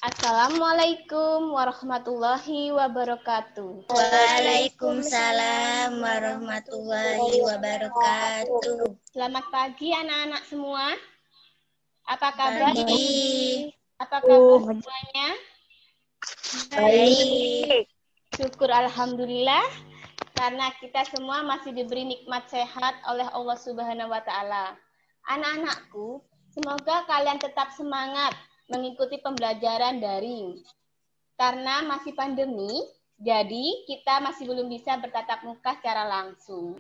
Assalamualaikum warahmatullahi wabarakatuh. Waalaikumsalam warahmatullahi wabarakatuh. Selamat pagi anak-anak semua. Apa kabar? Pagi. Apa kabar semuanya? Baik. Syukur alhamdulillah karena kita semua masih diberi nikmat sehat oleh Allah Subhanahu wa taala. Anak-anakku, semoga kalian tetap semangat mengikuti pembelajaran daring. Karena masih pandemi, jadi kita masih belum bisa bertatap muka secara langsung.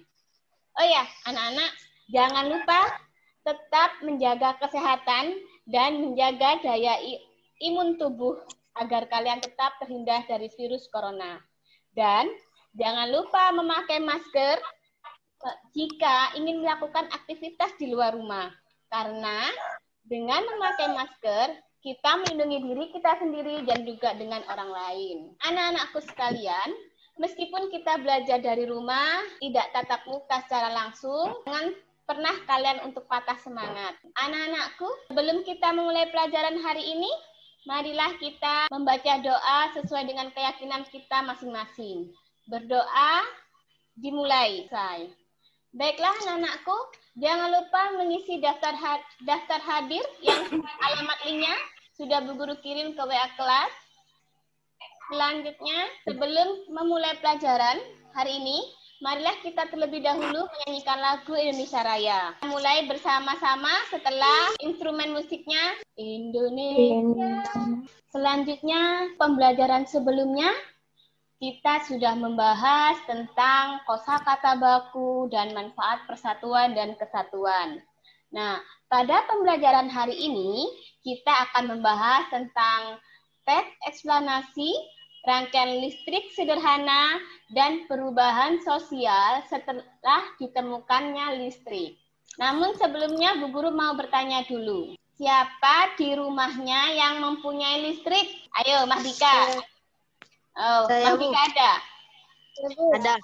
Oh ya, anak-anak, jangan lupa tetap menjaga kesehatan dan menjaga daya imun tubuh agar kalian tetap terhindar dari virus corona. Dan jangan lupa memakai masker jika ingin melakukan aktivitas di luar rumah. Karena dengan memakai masker, kita melindungi diri kita sendiri dan juga dengan orang lain. Anak-anakku sekalian, meskipun kita belajar dari rumah, tidak tatap muka secara langsung, jangan pernah kalian untuk patah semangat. Anak-anakku, sebelum kita memulai pelajaran hari ini, marilah kita membaca doa sesuai dengan keyakinan kita masing-masing. Berdoa dimulai. Baiklah anak-anakku, jangan lupa mengisi daftar hadir yang alamat linknya sudah Bu Guru kirim ke WA kelas. Selanjutnya, sebelum memulai pelajaran hari ini, marilah kita terlebih dahulu menyanyikan lagu Indonesia Raya. Mulai bersama-sama setelah instrumen musiknya Indonesia. Selanjutnya, pembelajaran sebelumnya kita sudah membahas tentang kosakata baku dan manfaat persatuan dan kesatuan. Nah, pada pembelajaran hari ini kita akan membahas tentang teks eksplanasi, rangkaian listrik sederhana, dan perubahan sosial setelah ditemukannya listrik. Namun sebelumnya Bu Guru mau bertanya dulu. Siapa di rumahnya yang mempunyai listrik? Ayo, Mahdika. Oh, Mas Dika ada? Ada.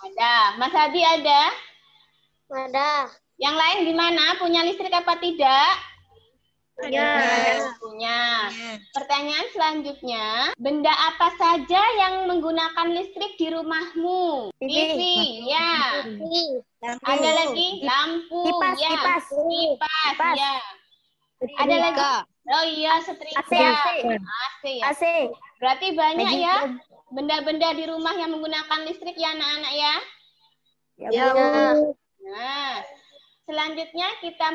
Mas Hadi ada? Ada. Yang lain gimana? Punya listrik apa tidak? Ada. Punya. Pertanyaan selanjutnya, benda apa saja yang menggunakan listrik di rumahmu? TV. Ya. Ada lagi? Lampu. Kipas, Ya. kipas. Kipas. Ya. Ada lagi? Oh iya, setrika. AC. Ya. AC. Berarti banyak ya benda-benda di rumah yang menggunakan listrik ya anak-anak ya? Ya, Bu. Nah, selanjutnya kita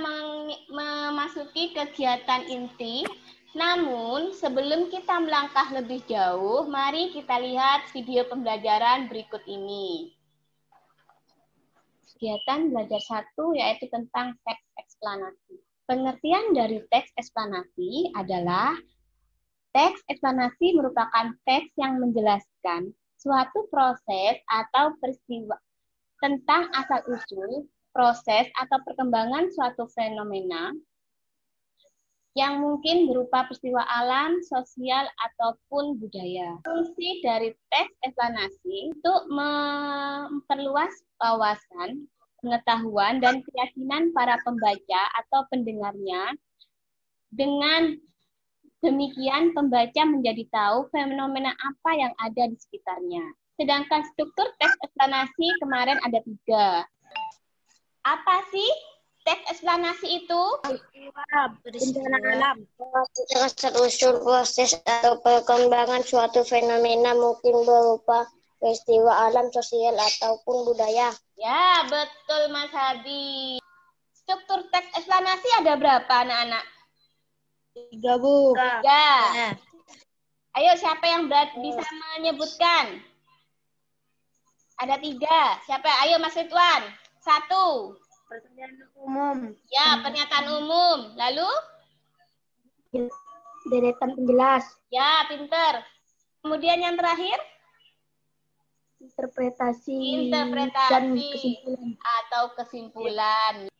memasuki kegiatan inti. Namun, sebelum kita melangkah lebih jauh, mari kita lihat video pembelajaran berikut ini. Kegiatan belajar 1 yaitu tentang teks eksplanasi. Pengertian dari teks eksplanasi adalah teks eksplanasi merupakan teks yang menjelaskan suatu proses atau peristiwa tentang asal-usul, proses atau perkembangan suatu fenomena yang mungkin berupa peristiwa alam, sosial, ataupun budaya. Fungsi dari teks eksplanasi untuk memperluas wawasan, pengetahuan, dan keyakinan para pembaca atau pendengarnya. Dengan demikian, pembaca menjadi tahu fenomena apa yang ada di sekitarnya. Sedangkan struktur teks eksplanasi kemarin ada 3. Apa sih teks eksplanasi itu? Bencana alam. Asal-usul proses atau perkembangan suatu fenomena mungkin berupa peristiwa alam, sosial, ataupun budaya. Ya, betul Mas Hadi. Struktur teks eksplanasi ada berapa anak-anak? 3, Bu. 3. Ayo, siapa yang bisa menyebutkan? Ada 3. Siapa? Ayo, Mas Ridwan. 1. Pernyataan umum. Ya, pernyataan umum. Lalu? Deretan penjelas. Ya, pinter. Kemudian yang terakhir? Interpretasi dan kesimpulan. Atau kesimpulan.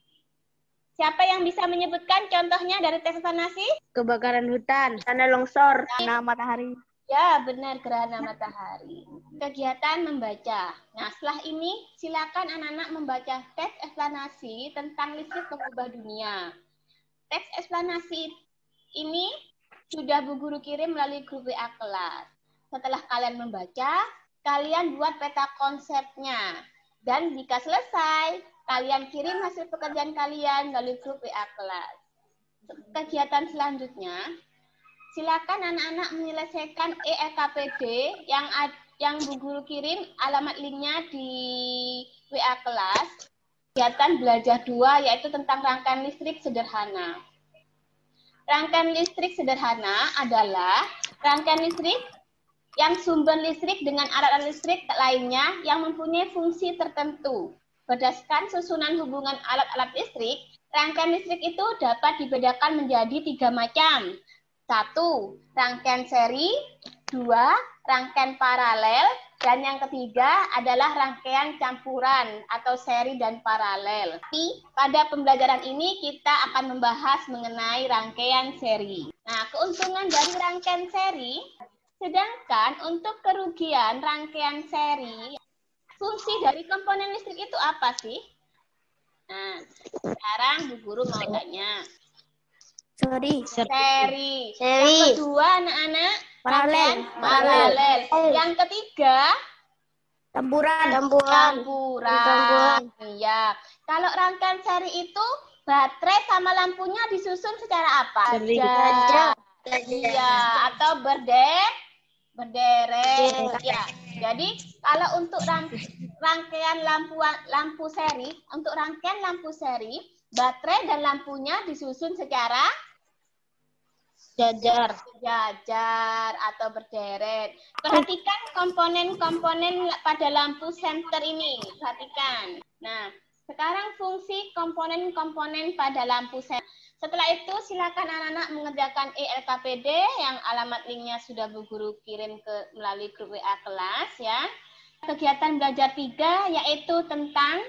Siapa yang bisa menyebutkan contohnya dari teks eksplanasi? Kebakaran hutan, tanah longsor, gerhana matahari. Ya, benar, gerhana matahari. Kegiatan membaca. Nah, setelah ini silakan anak-anak membaca teks eksplanasi tentang listrik pengubah dunia. Teks eksplanasi ini sudah Bu Guru kirim melalui grup WA kelas. Setelah kalian membaca, kalian buat peta konsepnya. Dan jika selesai, kalian kirim hasil pekerjaan kalian melalui grup WA kelas. Kegiatan selanjutnya, silakan anak-anak menyelesaikan ELKPD yang Bu Guru kirim, alamat linknya di WA kelas. Kegiatan belajar 2 yaitu tentang rangkaian listrik sederhana. Rangkaian listrik sederhana adalah rangkaian listrik yang sumber listrik dengan alat-alat listrik lainnya yang mempunyai fungsi tertentu. Berdasarkan susunan hubungan alat-alat listrik, rangkaian listrik itu dapat dibedakan menjadi 3 macam. 1. Rangkaian seri, 2. Rangkaian paralel, dan yang ketiga adalah rangkaian campuran atau seri dan paralel. Tapi pada pembelajaran ini kita akan membahas mengenai rangkaian seri. Nah, keuntungan dari rangkaian seri, sedangkan untuk kerugian rangkaian seri, fungsi dari komponen listrik itu apa sih? Nah, sekarang Bu Guru mau tanya. Seri. Yang kedua, anak-anak, paralel. Yang ketiga, campuran. Iya. Kalau rangkaian seri itu baterai sama lampunya disusun secara apa? Iya, atau berderet. Ya. Jadi kalau untuk rangkaian lampu seri, untuk rangkaian lampu seri, baterai dan lampunya disusun secara jajar atau berderet. Perhatikan komponen-komponen pada lampu senter ini. Perhatikan. Nah, sekarang fungsi komponen-komponen pada lampu senter. Setelah itu silakan anak-anak mengerjakan ELKPD yang alamat linknya sudah Bu Guru kirim melalui grup WA kelas ya. Kegiatan belajar 3 yaitu tentang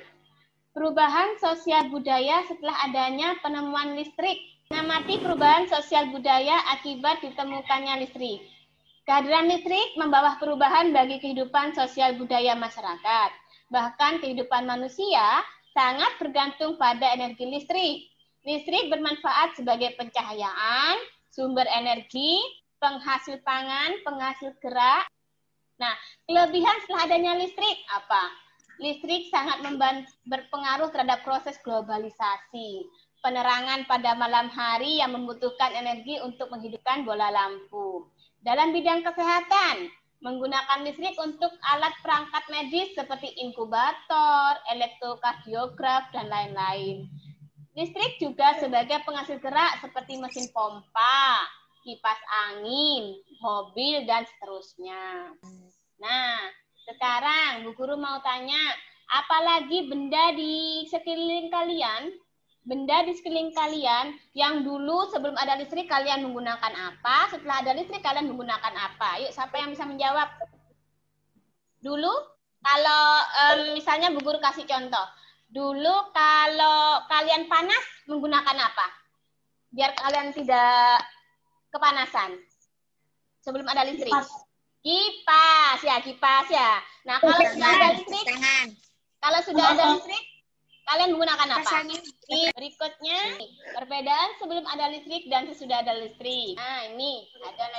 perubahan sosial budaya setelah adanya penemuan listrik. Mengamati perubahan sosial budaya akibat ditemukannya listrik. Kehadiran listrik membawa perubahan bagi kehidupan sosial budaya masyarakat. Bahkan kehidupan manusia sangat bergantung pada energi listrik. Listrik bermanfaat sebagai pencahayaan, sumber energi, penghasil pangan, penghasil gerak. Nah, kelebihan setelah adanya listrik apa? Listrik sangat berpengaruh terhadap proses globalisasi. Penerangan pada malam hari yang membutuhkan energi untuk menghidupkan bola lampu. Dalam bidang kesehatan, menggunakan listrik untuk alat perangkat medis seperti inkubator, elektrokardiograf, dan lain-lain. Listrik juga sebagai penghasil gerak seperti mesin pompa, kipas angin, mobil, dan seterusnya. Nah, sekarang Bu Guru mau tanya, apalagi benda di sekeliling kalian? Benda di sekeliling kalian yang dulu sebelum ada listrik kalian menggunakan apa? Setelah ada listrik kalian menggunakan apa? Yuk, siapa yang bisa menjawab? Dulu, kalau misalnya Bu Guru kasih contoh. Dulu kalau kalian panas menggunakan apa? Biar kalian tidak kepanasan. Sebelum ada listrik. Kipas ya. Nah, kalau sudah ada listrik, kalian menggunakan apa? Berikutnya, perbedaan sebelum ada listrik dan sesudah ada listrik. Nah, ini ada.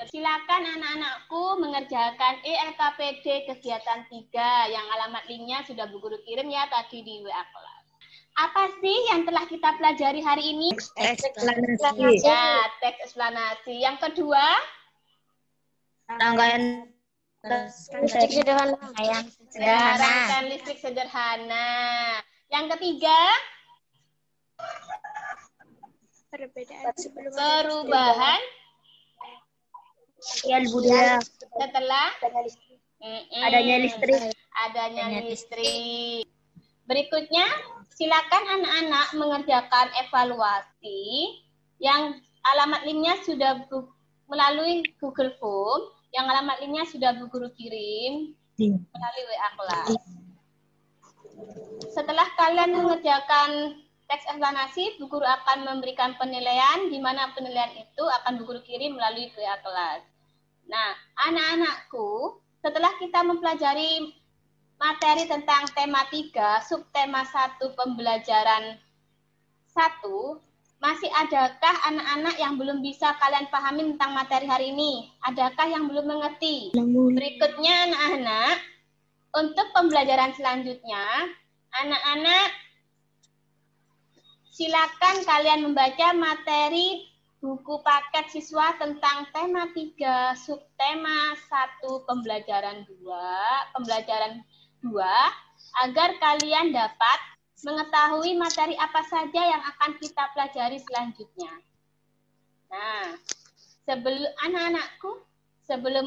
Silakan anak-anakku mengerjakan ELKPD kegiatan 3 yang alamat linknya sudah Bu Guru kirim ya tadi di WA kelas. Apa sih yang telah kita pelajari hari ini? Eksplanasi. Ya, teks eksplanasi. Yang kedua, Rangkaian listrik sederhana. rangkaian listrik sederhana. Yang ketiga, perubahan sosial budaya setelah adanya listrik. Berikutnya, silakan anak-anak mengerjakan evaluasi yang alamat linknya sudah melalui Google Form, yang alamat linknya sudah Bu Guru kirim melalui WA kelas. Setelah kalian mengerjakan teks eksplanasi, Bu Guru akan memberikan penilaian, di mana penilaian itu akan Bu Guru kirim melalui WA kelas. Nah, anak-anakku, setelah kita mempelajari materi tentang tema 3, subtema 1 pembelajaran 1, Masih adakah anak-anak yang belum bisa kalian pahami tentang materi hari ini? Adakah yang belum mengerti? Berikutnya anak-anak, untuk pembelajaran selanjutnya, anak-anak silakan kalian membaca materi buku paket siswa tentang tema 3, subtema 1, pembelajaran 2, agar kalian dapat mengetahui materi apa saja yang akan kita pelajari selanjutnya. Nah, sebelum anak-anakku, sebelum